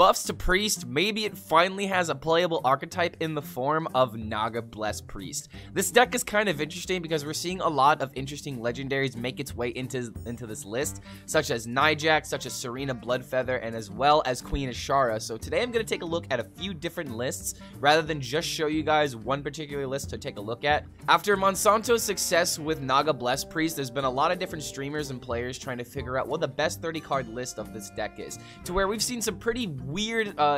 buffs to Priest, maybe it finally has a playable archetype in the form of Naga Blessed Priest. This deck is kind of interesting because we're seeing a lot of interesting legendaries make its way into this list, such as Najaxx, such as Serena Bloodfeather, and as well as Queen Ashara. So today I'm going to take a look at a few different lists rather than just show you guys one particular list to take a look at. After Monsanto's success with Naga Blessed Priest, there's been a lot of different streamers and players trying to figure out what the best 30 card list of this deck is, to where we've seen some pretty weird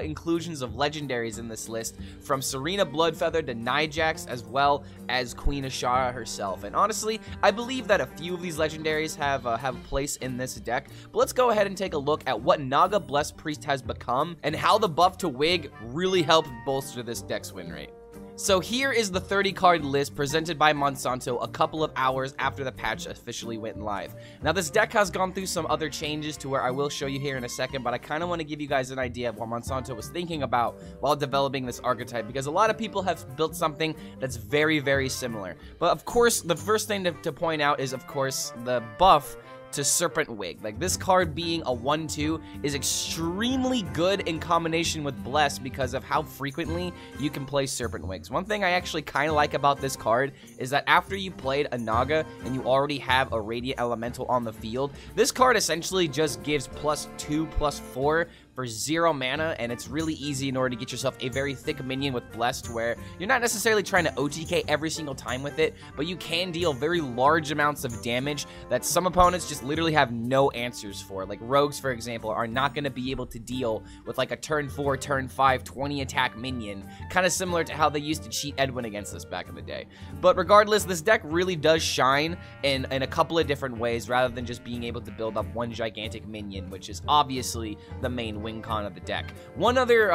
inclusions of legendaries in this list, from Serena Bloodfeather to Najaxx as well as Queen Ashara herself. And honestly, I believe that a few of these legendaries have a place in this deck. But let's go ahead and take a look at what Naga Blessed Priest has become and how the buff to Wig really helped bolster this deck's win rate. So here is the 30 card list presented by Monsanto a couple of hours after the patch officially went live. Now this deck has gone through some other changes to where I will show you here in a second, but I kind of want to give you guys an idea of what Monsanto was thinking about while developing this archetype, because a lot of people have built something that's very, very similar. But of course, the first thing to point out is, of course, the buff to Serpent Wig. Like, this card being a 1/2 is extremely good in combination with Bless because of how frequently you can play Serpent Wigs. One thing I actually kind of like about this card is that after you played a Naga and you already have a Radiant Elemental on the field, this card essentially just gives +2/+4 for 0 mana, and it's really easy in order to get yourself a very thick minion with Blessed, where you're not necessarily trying to OTK every single time with it, but you can deal very large amounts of damage that some opponents just literally have no answers for. Like Rogues, for example, are not going to be able to deal with like a turn 4, turn 5, 20 attack minion, kind of similar to how they used to cheat Edwin against us back in the day. But regardless, this deck really does shine in a couple of different ways, rather than just being able to build up one gigantic minion, which is obviously the main win con of the deck. One other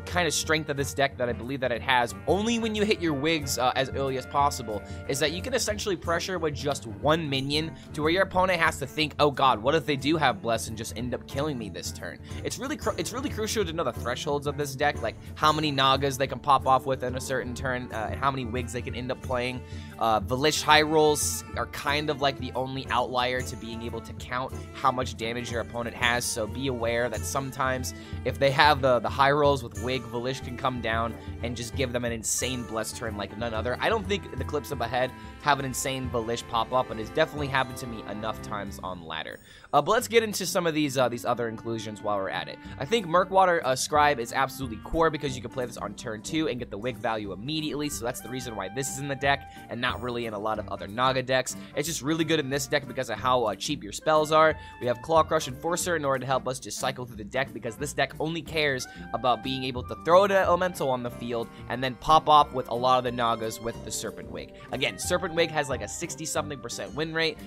kind of strength of this deck that I believe that it has, only when you hit your Wigs as early as possible, is that you can essentially pressure with just one minion to where your opponent has to think, oh god, what if they do have Bless and just end up killing me this turn? It's really crucial to know the thresholds of this deck, like how many Nagas they can pop off with in a certain turn, and how many Wigs they can end up playing. Valishj high rolls are kind of like the only outlier to being able to count how much damage your opponent has, so be aware that sometimes if they have the high rolls with Wig, Valishj can come down and just give them an insane Bless turn like none other. I don't think the clips up ahead have an insane Valishj pop up, but it's definitely happened to me enough times on ladder. But let's get into some of these other inclusions while we're at it. I think Murkwater Scribe is absolutely core because you can play this on turn 2 and get the Wig value immediately, so that's the reason why this is in the deck and not really in a lot of other Naga decks. It's just really good in this deck because of how cheap your spells are. We have Crushclaw Enforcer in order to help us just cycle through the deck, because this deck only cares about being able to throw an elemental on the field and then pop off with a lot of the Nagas with the Serpent Wig. Again, Serpent Wig has like a 60-something% win rate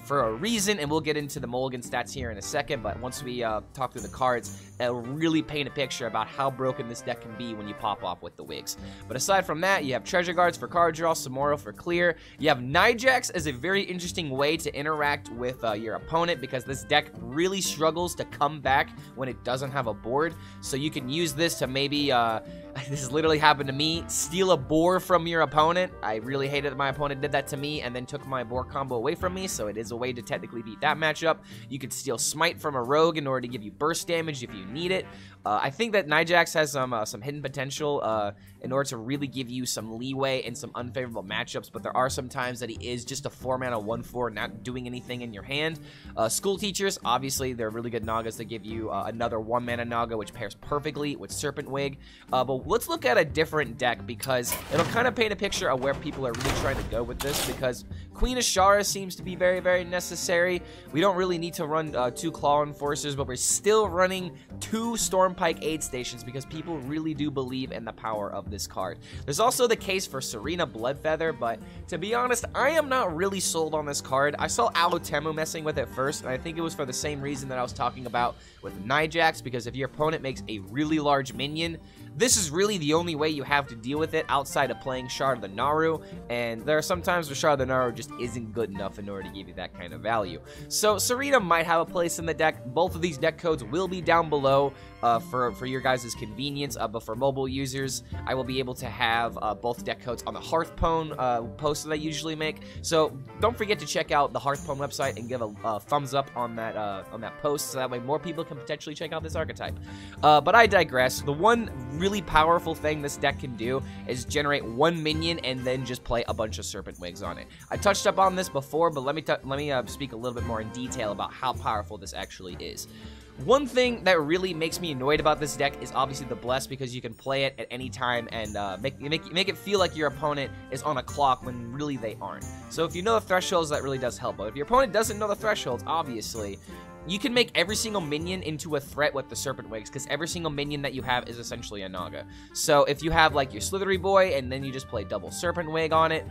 for a reason, and we'll get into the mulligan stats here in a second, but once we talk through the cards, it'll really paint a picture about how broken this deck can be when you pop off with the Wigs. But aside from that, you have Treasure Guards for card draw, Samoro for clear. You have Najaxx as a very interesting way to interact with your opponent, because this deck really struggles to come back when it doesn't have a board, so you can use this to maybe, this has literally happened to me, steal a boar from your opponent. I really hated that my opponent did that to me and then took my boar combo away from me, so it is a way to technically beat that matchup. You could steal Smite from a rogue in order to give you burst damage if you need it. I think that Najaxx has some hidden potential in order to really give you some leeway in some unfavorable matchups, but there are some times that he is just a 4-mana 1/4, not doing anything in your hand. School Teachers, obviously, they're really good Nagas that give you another 1-mana Naga, which pairs perfectly with Serpent Wig. But let's look at a different deck, because it'll kind of paint a picture of where people are really trying to go with this, because Queen Ashara seems to be very, very necessary. We don't really need to run 2 Claw Enforcers, but we're still running 2 Stormpike aid stations because people really do believe in the power of this card. There's also the case for Serena Bloodfeather, but to be honest, I am not really sold on this card. I saw Alotemu messing with it first, and I think it was for the same reason that I was talking about with Najaxx, because if your opponent makes a really large minion, this is is really the only way you have to deal with it outside of playing Shard of the Naaru, and there are some times where Shard of the Naaru just isn't good enough in order to give you that kind of value. So Serena might have a place in the deck. Both of these deck codes will be down below for your guys' convenience, but for mobile users, I will be able to have both deck codes on the Hearthstone post that I usually make. So don't forget to check out the Hearthstone website and give a thumbs up on that post, so that way more people can potentially check out this archetype. But I digress. The one really powerful thing this deck can do is generate one minion and then just play a bunch of Serpent Wigs on it. I touched up on this before, but let me speak a little bit more in detail about how powerful this actually is. One thing that really makes me annoyed about this deck is obviously the Bless, because you can play it at any time and make it feel like your opponent is on a clock when really they aren't. So if you know the thresholds, that really does help. But if your opponent doesn't know the thresholds, obviously, you can make every single minion into a threat with the Serpent Wigs, because every single minion that you have is essentially a Naga. So if you have like your Slithery Boy and then you just play double Serpent Wig on it,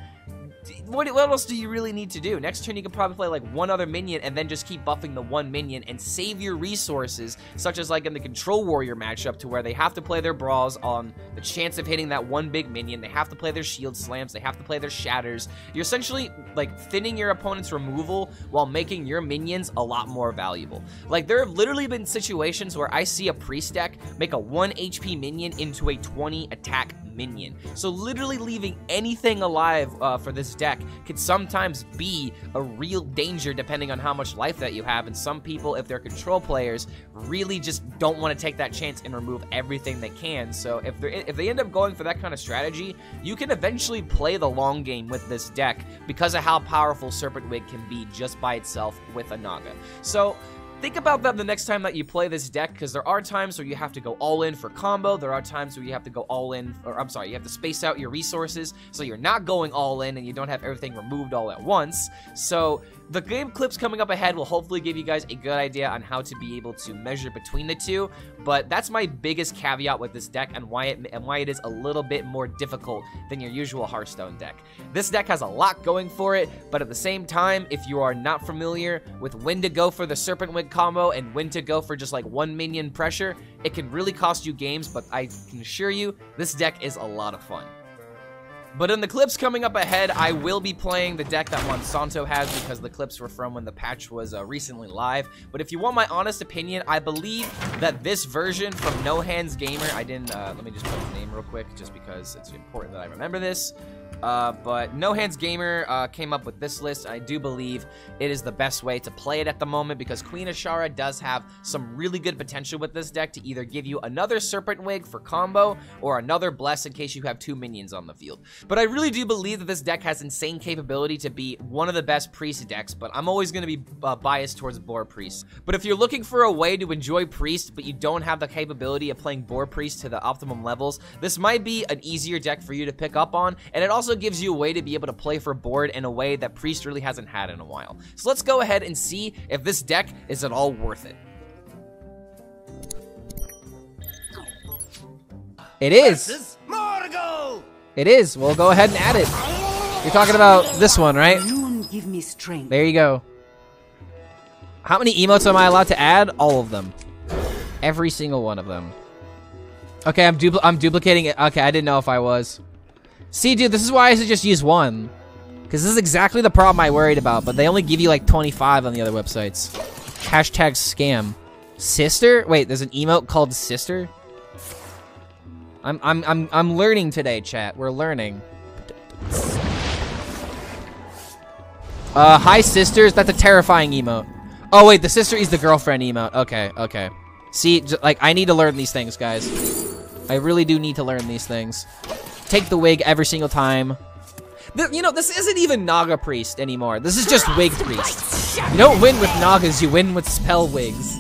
what else do you really need to do? Next turn you can probably play like one other minion and then just keep buffing the one minion and save your resources, such as like in the Control Warrior matchup, to where they have to play their brawls on the chance of hitting that one big minion. They have to play their shield slams, they have to play their shatters. You're essentially like thinning your opponent's removal while making your minions a lot more valuable. Like, there have literally been situations where I see a priest deck make a 1 HP minion into a 20 attack minion. So literally leaving anything alive for this deck could sometimes be a real danger, depending on how much life that you have. And some people, if they're control players, really just don't want to take that chance and remove everything they can. So if they end up going for that kind of strategy, you can eventually play the long game with this deck because of how powerful Serpent Wig can be just by itself with a Naga. So think about that the next time that you play this deck, because there are times where you have to go all in for combo. There are times where you have to go all in, or I'm sorry, you have to space out your resources so you're not going all in and you don't have everything removed all at once. So the game clips coming up ahead will hopefully give you guys a good idea on how to be able to measure between the two, but that's my biggest caveat with this deck and why it is a little bit more difficult than your usual Hearthstone deck. This deck has a lot going for it, but at the same time, if you are not familiar with when to go for the Serpent Wig combo and when to go for just like one minion pressure, it can really cost you games, but I can assure you, this deck is a lot of fun. But in the clips coming up ahead, I will be playing the deck that Monsanto has, because the clips were from when the patch was recently live. But if you want my honest opinion, I believe that this version from NoHandsGamer, I didn't, let me just put his name real quick, just because it's important that I remember this. But NoHandsGamer came up with this list. I do believe it is the best way to play it at the moment, because Queen Ashara does have some really good potential with this deck to either give you another Serpent Wig for combo or another Bless in case you have 2 minions on the field. But I really do believe that this deck has insane capability to be one of the best Priest decks, but I'm always going to be biased towards Boar Priest. But if you're looking for a way to enjoy Priest, but you don't have the capability of playing Boar Priest to the optimum levels, this might be an easier deck for you to pick up on, and it also gives you a way to be able to play for board in a way that Priest really hasn't had in a while. So let's go ahead and see if this deck is at all worth it. It is. It is. We'll go ahead and add it. You're talking about this one, right? Give me strength. There you go. How many emotes am I allowed to add? All of them. Every single one of them. Okay, I'm duplicating it. Okay, I didn't know if I was. See, dude, this is why I should just use one. Because this is exactly the problem I worried about, but they only give you like 25 on the other websites. Hashtag scam. Sister? Wait, there's an emote called Sister? I'm learning today, chat. We're learning. Hi, sisters. That's a terrifying emote. Oh, wait, the sister is the girlfriend emote. Okay, okay. See, like, I need to learn these things, guys. I really do need to learn these things. Take the wig every single time. You know, this isn't even Naga Priest anymore. This is just Wig Priest. You don't win with Nagas, you win with Spell Wigs.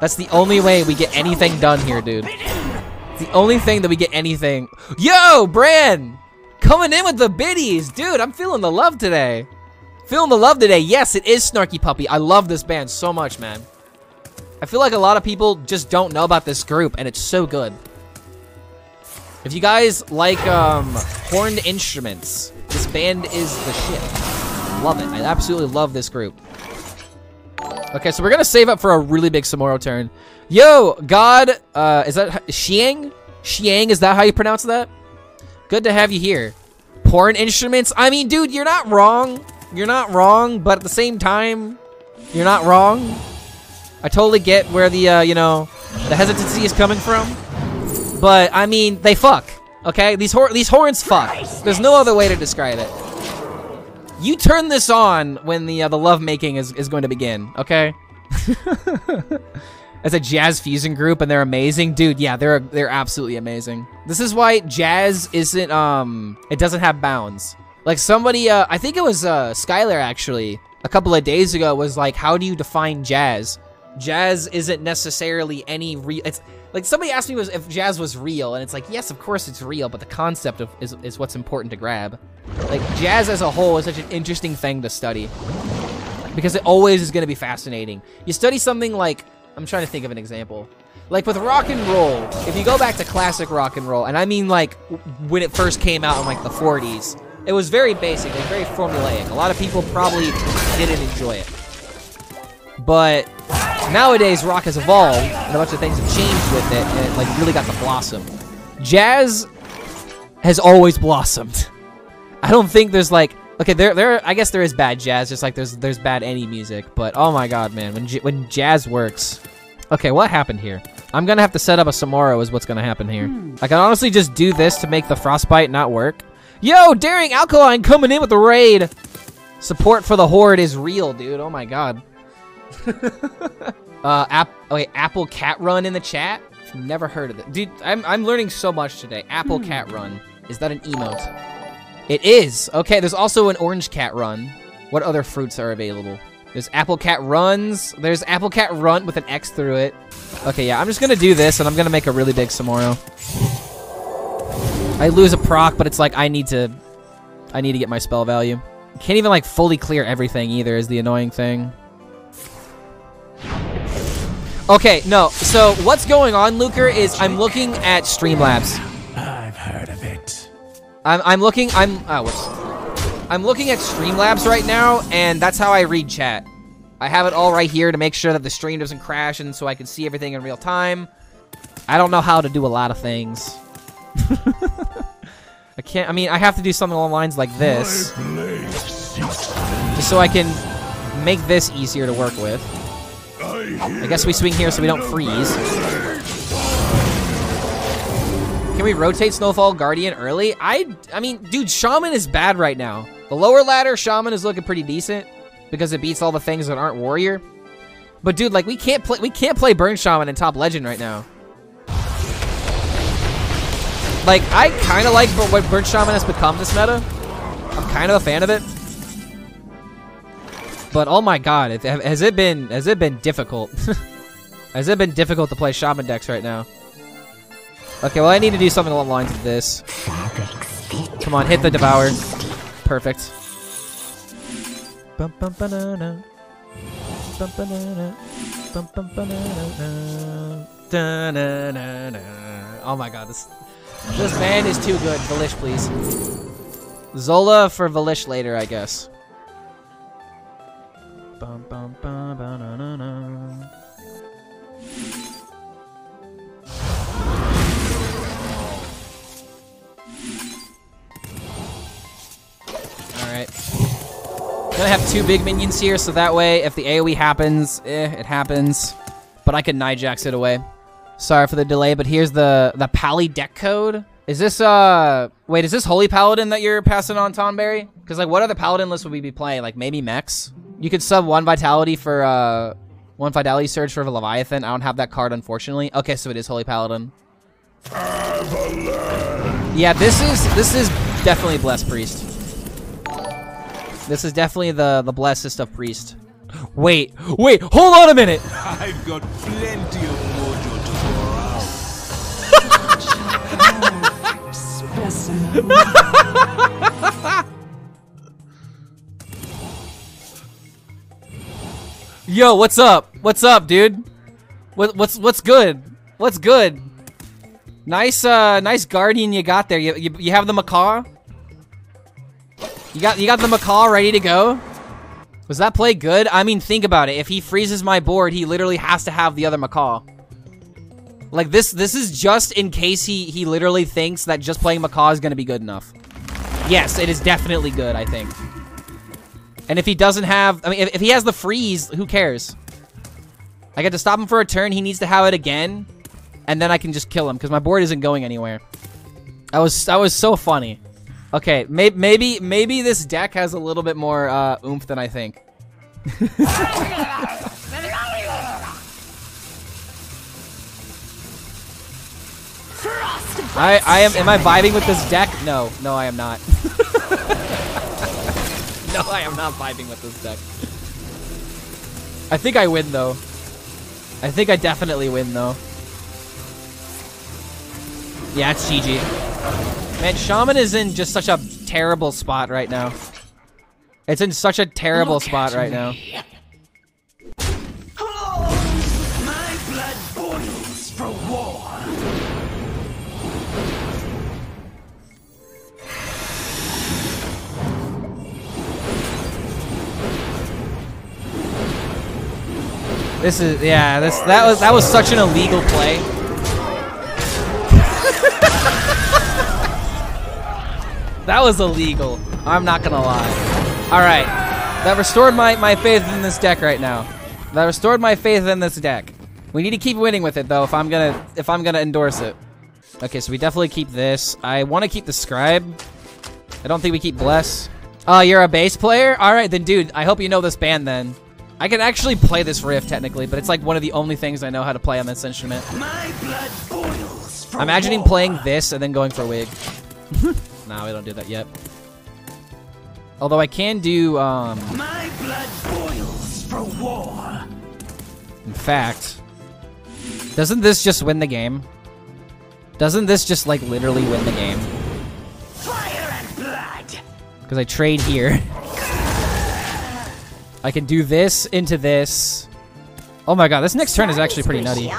That's the only way we get anything done here, dude. It's the only thing that we get anything. Yo, Bran! Coming in with the biddies! Dude, I'm feeling the love today. Feeling the love today. Yes, it is Snarky Puppy. I love this band so much, man. I feel like a lot of people just don't know about this group, and it's so good. If you guys like horned instruments, this band is the shit. Love it. I absolutely love this group. Okay, so we're gonna save up for a really big Samoro turn. Yo, God, is that Xiang? Xiang, is that how you pronounce that? Good to have you here. Porn instruments? I mean, dude, you're not wrong. You're not wrong, but at the same time, you're not wrong. I totally get where the, you know, the hesitancy is coming from. But, I mean, they fuck. Okay? These horns fuck. There's no other way to describe it. You turn this on when the lovemaking is going to begin, okay? As a jazz fusion group, and they're amazing. Dude, yeah, they're absolutely amazing. This is why jazz isn't, it doesn't have bounds. Like somebody, I think it was Skylar actually, a couple of days ago was like, how do you define jazz? Jazz isn't necessarily any real, it's like somebody asked me if jazz was real, and it's like, yes, of course it's real, but the concept of is what's important to grab. Like jazz as a whole is such an interesting thing to study because it always is going to be fascinating. You study something like, I'm trying to think of an example. Like with rock and roll, if you go back to classic rock and roll, and I mean like when it first came out in like the 40s, it was very basic, like very formulaic. A lot of people probably didn't enjoy it. But nowadays, rock has evolved, and a bunch of things have changed with it, and it like really got to blossom. Jazz has always blossomed. I don't think there's like, okay, I guess there is bad jazz, just like there's bad any music, but oh my god, man, when jazz works. Okay, what happened here? I'm gonna have to set up a Samoro is what's gonna happen here. I can honestly just do this to make the frostbite not work. Yo, Daring Alkaline coming in with the raid. Support for the Horde is real, dude. Oh my god. Apple Cat Run in the chat? Never heard of it. Dude, I'm learning so much today. Apple Cat Run. Is that an emote? It is. Okay, there's also an Orange Cat Run. What other fruits are available? There's Apple Cat Runs. There's Apple Cat Run with an X through it. Okay, yeah, I'm just gonna do this, and I'm gonna make a really big Samoro. I lose a proc, but it's like I need to get my spell value. Can't even like fully clear everything either is the annoying thing. Okay, no. So what's going on, Luker, is I'm looking at Streamlabs. I've heard of it. I'm looking at Streamlabs right now, and that's how I read chat. I have it all right here to make sure that the stream doesn't crash, and so I can see everything in real time. I don't know how to do a lot of things. I have to do something along the lines like this. Just so I can make this easier to work with. I guess we swing here so we don't freeze. Can we rotate Snowfall Guardian early? I mean, dude, Shaman is bad right now. The lower ladder, Shaman is looking pretty decent because it beats all the things that aren't Warrior. But dude, like we can't play Burn Shaman in Top Legend right now. Like, I kind of like what Burn Shaman has become this meta. I'm kind of a fan of it. But oh my god, has it been difficult? Has it been difficult to play Shaman decks right now? Okay, well I need to do something along the lines of this. Come on, hit the Devour. Perfect. Oh my god, this man is too good. Valishj, please. Zola for Valishj later, I guess. Alright. Gonna have 2 big minions here, so that way, if the AoE happens, it happens. But I can Najaxx it away. Sorry for the delay, but here's the Pally deck code. Is this, wait, is this Holy Paladin that you're passing on, Tonberry? Because, like, what other Paladin list would we be playing? Like, maybe Mechs? You could sub 1 Vitality for, 1 Vitality Surge for Leviathan. I don't have that card, unfortunately. Okay, so it is Holy Paladin. Yeah, this is definitely Blessed Priest. This is definitely the blessest of Priest. Wait, hold on a minute! I've got plenty of mojo to pour out. Yo, what's up? What's up, dude? What's good? What's good? Nice nice Guardian you got there. You have the Macaw? You got the Macaw ready to go? Was that play good? I mean, think about it. If he freezes my board, he literally has to have the other Macaw. Like, this is just in case he literally thinks that just playing Macaw is gonna be good enough. Yes, it is definitely good, I think. And if he doesn't have, I mean, if he has the freeze, who cares? I get to stop him for a turn, he needs to have it again, and then I can just kill him, because my board isn't going anywhere. That was so funny. Okay, maybe this deck has a little bit more oomph than I think. Am I vibing with this deck? No, I am not. No, I am not vibing with this deck. I think I win though. I think I definitely win though. Yeah, it's GG. Man, Shaman is in just such a terrible spot right now. It's in such a terrible spot right now. My blood boils for war. This is, yeah, that was such an illegal play. That was illegal. I'm not gonna lie. All right, that restored my faith in this deck right now. That restored my faith in this deck. We need to keep winning with it though if I'm gonna endorse it. Okay, so we definitely keep this. I want to keep the Scribe. I don't think we keep Bless. Oh, you're a bass player? All right, then, dude. I hope you know this band then. I can actually play this riff technically, but it's like one of the only things I know how to play on this instrument. My blood boils for I'm imagining playing this and then going for Wig. No, we don't do that yet. Although I can do, My blood boils for war. in fact, doesn't this just win the game? Doesn't this just, like, literally win the game? Fire and blood. Because I trade here. I can do this into this. Oh my god, this next turn is actually pretty nutty.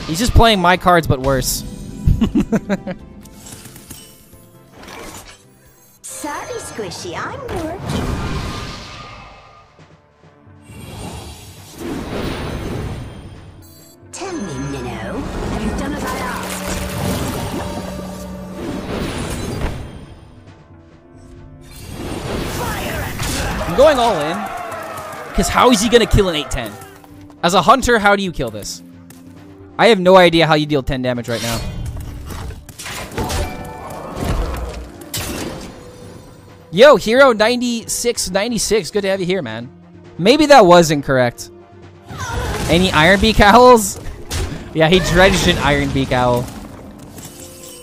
He's just playing my cards, but worse. Sorry, Squishy, I'm working. Tell me, Minnow, have you done as I asked? I'm going all in. Because how is he going to kill an 8-10? As a hunter, how do you kill this? I have no idea how you deal 10 damage right now. Yo, Hero 9696. Good to have you here, man. Maybe that was incorrect. Any Iron Beak Owls? Yeah, he dredged an Iron Beak Owl.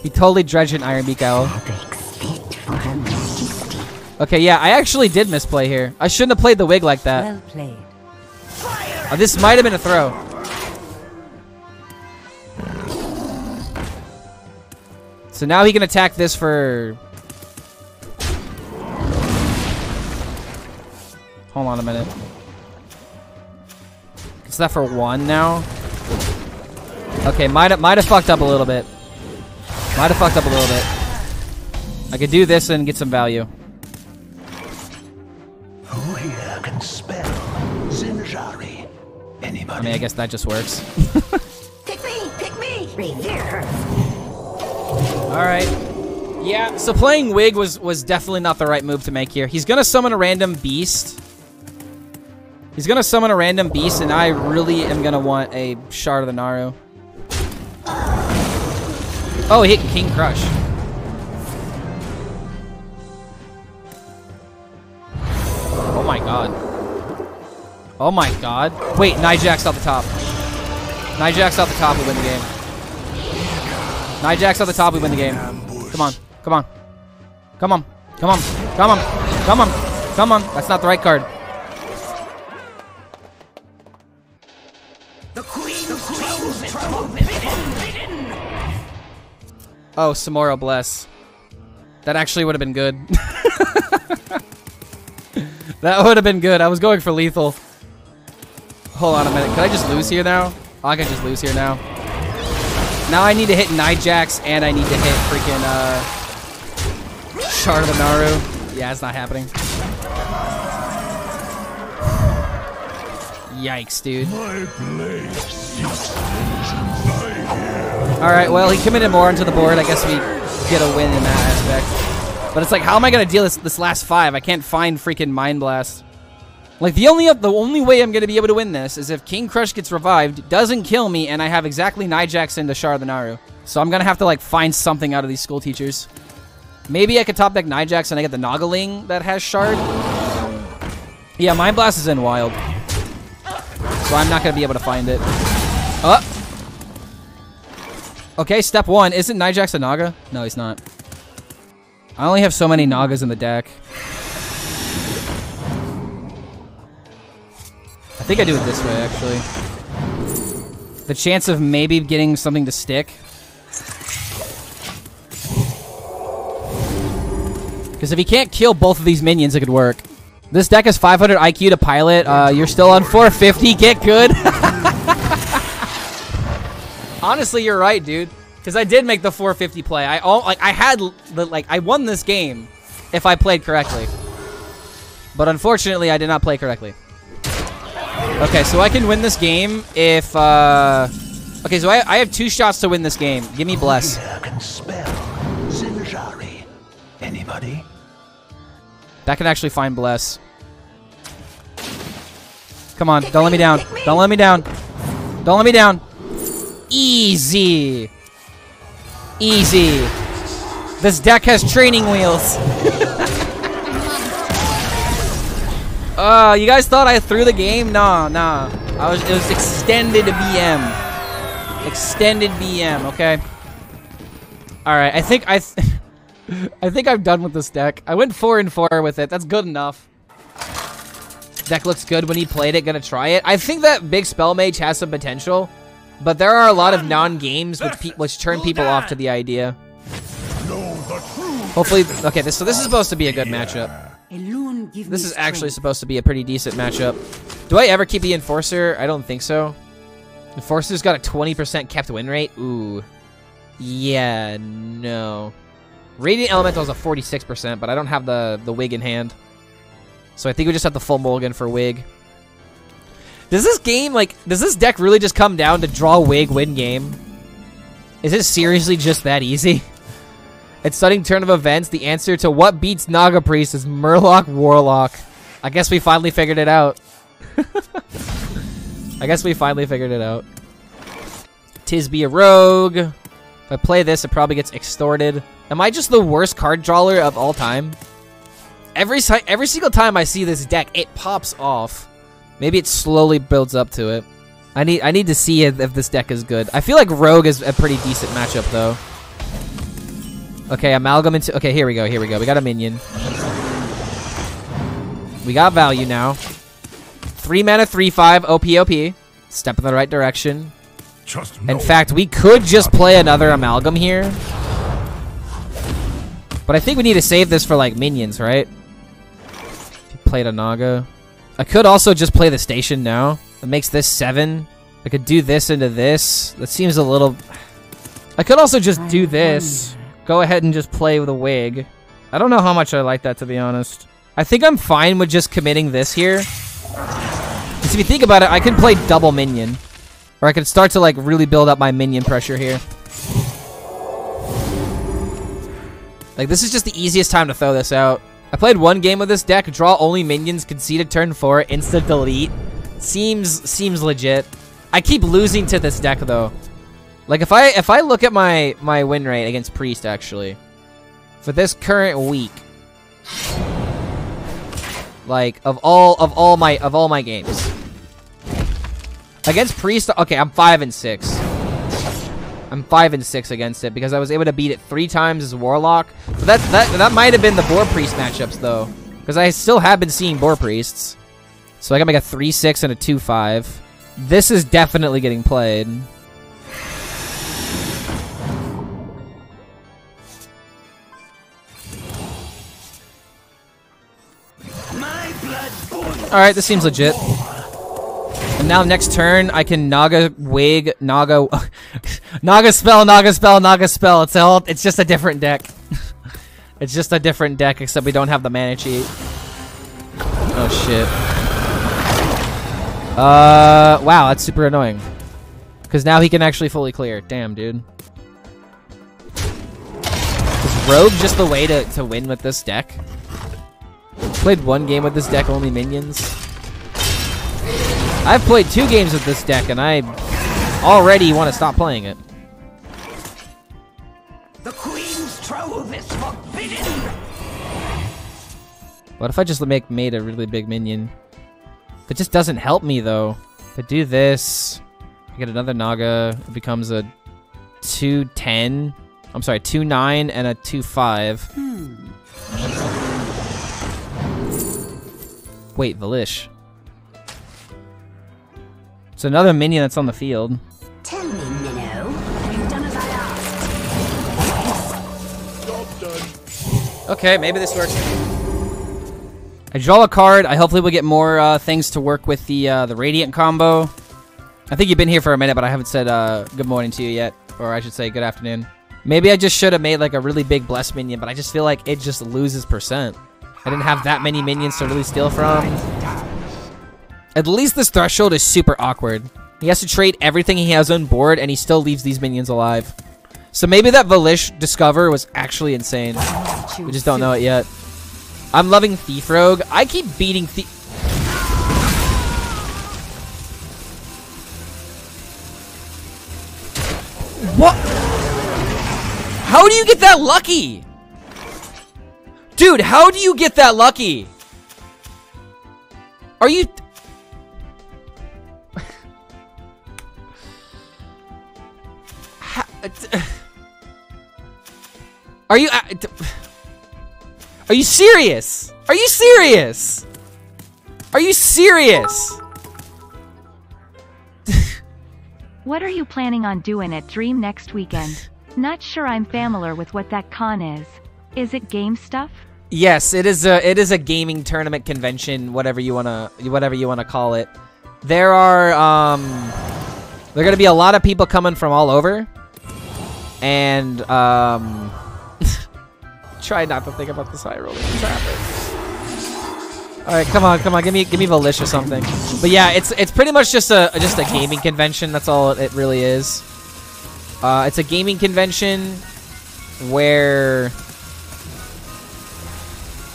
He totally dredged an Iron Beak Owl. Okay, yeah, I actually did misplay here. I shouldn't have played the Wig like that. Well played. This might have been a throw. So now he can attack this for... Hold on a minute. Is that for 1 now? Okay, might have fucked up a little bit. Might have fucked up a little bit. I could do this and get some value. Who here can spell Zinjari? Anybody? I mean, I guess that just works. Pick me! Revere. Alright. Yeah, so playing Wig was definitely not the right move to make here. He's gonna summon a random beast. He's gonna summon a random beast, and I really am gonna want a Shard of the Naaru. Oh, he hit King Crush. Oh my god. Oh my god. Wait, Najaxx off the top. Najaxx off the top, we win the game. Najaxx off the top, we win the game. Come on, come on. Come on, come on, come on, come on, come on. That's not the right card. Oh, Samora Bless. That actually would have been good. That would have been good. I was going for lethal. Hold on a minute. Could I just lose here now? Oh, I can just lose here now. Now I need to hit Najaxx and I need to hit freaking Shard of the Naaru. Yeah, it's not happening. Yikes, dude. My blade seeks Alright, well, he committed more onto the board. I guess we get a win in that aspect. But it's like, how am I going to deal this last 5? I can't find freaking Mind Blast. Like, the only way I'm going to be able to win this is if King Crush gets revived, doesn't kill me, and I have exactly Najaxx into Shard the Naaru. So I'm going to have to, like, find something out of these school teachers. Maybe I could top deck Najaxx and I get the Nagaling that has Shard. Yeah, Mind Blast is in Wild. So I'm not going to be able to find it. Okay, step 1. Isn't Najaxx a Naga? No, he's not. I only have so many Nagas in the deck. I think I do it this way, actually. The chance of maybe getting something to stick. Because if he can't kill both of these minions, it could work. This deck has 500 IQ to pilot. You're still on 450. Get good. Honestly, you're right, dude. Because I did make the 450 play. I won this game if I played correctly. But unfortunately, I did not play correctly. Okay, so I can win this game if, okay, so I have 2 shots to win this game. Give me Bless. Anybody? That can actually find Bless. Come on, don't let me down. Don't let me down. Don't let me down. Easy. Easy. This deck has training wheels. You guys thought I threw the game? Nah. It was extended BM. Extended BM, okay? Alright, I think I'm done with this deck. I went 4-4 with it. That's good enough. Deck looks good when he played it. Gonna try it. I think that Big Spell Mage has some potential, but there are a lot of non-games which turn people off to the idea. Hopefully, okay. So this is supposed to be a good matchup. This is actually supposed to be a pretty decent matchup. Do I ever keep the Enforcer? I don't think so. Enforcer's got a 20% kept win rate. Ooh. Yeah, no. Radiant Elemental is a 46%, but I don't have the Wig in hand. So I think we just have the full mulligan for Wig. Does this deck really just come down to draw Wig, win game? Is it seriously just that easy? It's studying turn of events. The answer to what beats Naga Priest is Murloc Warlock. I guess we finally figured it out. I guess we finally figured it out. Tisbe a rogue. If I play this, it probably gets extorted. Am I just the worst card drawer of all time? Every single time I see this deck, it pops off. Maybe it slowly builds up to it. I need to see if this deck is good. I feel like Rogue is a pretty decent matchup, though. Okay, Amalgam into... Okay, here we go. We got a minion. We got value now. 3 mana, 3/5, OP. Step in the right direction. In fact, we could just play another Amalgam here. But I think we need to save this for, like, minions, right? If you played a Naga. I could also just play the station now. It makes this 7. I could do this into this. That seems a little... I could also just do this. Go ahead and just play with a Wig. I don't know how much I like that, to be honest. I think I'm fine with just committing this here. Because if you think about it, I can play double minion. Or I could start to, like, really build up my minion pressure here. Like, this is just the easiest time to throw this out. I played 1 game with this deck. Draw only minions, concede a turn 4, insta delete. Seems legit. I keep losing to this deck, though. Like, if I look at my win rate against Priest, actually, for this current week, like, of all my games against Priest, okay, I'm 5-6. I'm 5-6 against it because I was able to beat it 3 times as Warlock. But that might have been the Boar Priest matchups, though, because I still have been seeing Boar Priests. So I can make a 3-6 and a 2-5. This is definitely getting played. Alright, this seems legit. And now next turn, I can Naga Wig, Naga... Naga spell. It's just a different deck. It's just a different deck, except we don't have the mana cheat. Oh, shit. Wow, that's super annoying. Because now he can actually fully clear. Damn, dude. Is Rogue just the way to win with this deck? Played one game with this deck, only minions. I've played 2 games with this deck, and I already want to stop playing it. The Queen's trove is forbidden. What if I just made a really big minion? That just doesn't help me, though. If I do this, I get another Naga. It becomes a 2-10. I'm sorry, 2-9 and a 2-5. Wait, Valishj. It's another minion that's on the field. Tell me, Minnow, have you done as I asked? Okay, maybe this works. I draw a card. I hopefully will get more things to work with the Radiant combo. I think you've been here for a minute, but I haven't said good morning to you yet. Or I should say good afternoon. Maybe I just should have made like a really big Bless minion, but I just feel like it just loses percent. I didn't have that many minions to really steal from. At least this threshold is super awkward. He has to trade everything he has on board, and he still leaves these minions alive. So maybe that Valishj Discover was actually insane. We just don't know it yet. I'm loving Thief Rogue. I keep beating Thief... What? How do you get that lucky? Dude, how do you get that lucky? Are you... Are you... Are you serious? Are you serious? Are you serious? What are you planning on doing at Dream next weekend? Not sure I'm familiar with what that con is. Is it game stuff? Yes, it is a gaming tournament convention, whatever you wanna call it. There are gonna be a lot of people coming from all over. And try not to think about this high roll. All right, come on, give me Valishj or something. But yeah, it's pretty much just a gaming convention. That's all it really is. It's a gaming convention where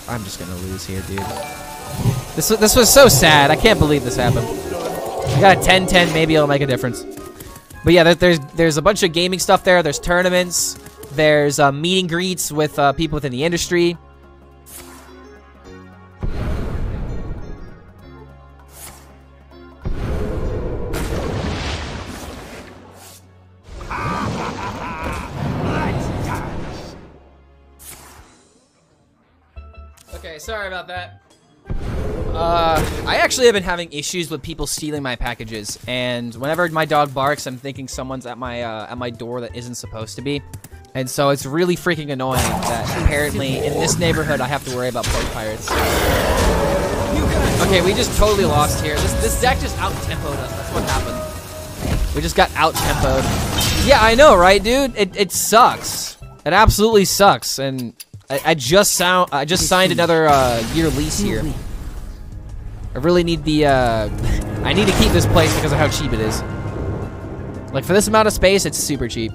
I'm just gonna lose here, dude. This was so sad. I can't believe this happened. I got a 10-10. Maybe it'll make a difference. But yeah, there's a bunch of gaming stuff there. There's tournaments. There's meet and greets with people within the industry. Okay, sorry about that. I actually have been having issues with people stealing my packages, and whenever my dog barks, I'm thinking someone's at my door that isn't supposed to be. And so it's really freaking annoying that apparently in this neighborhood I have to worry about pork pirates. Okay, we just totally lost here. This deck just out-tempoed us. That's what happened. We just got out-tempoed. Yeah, I know, right, dude? It sucks. It absolutely sucks. And I just signed another year lease here. I really need the I need to keep this place because of how cheap it is. Like for this amount of space, it's super cheap.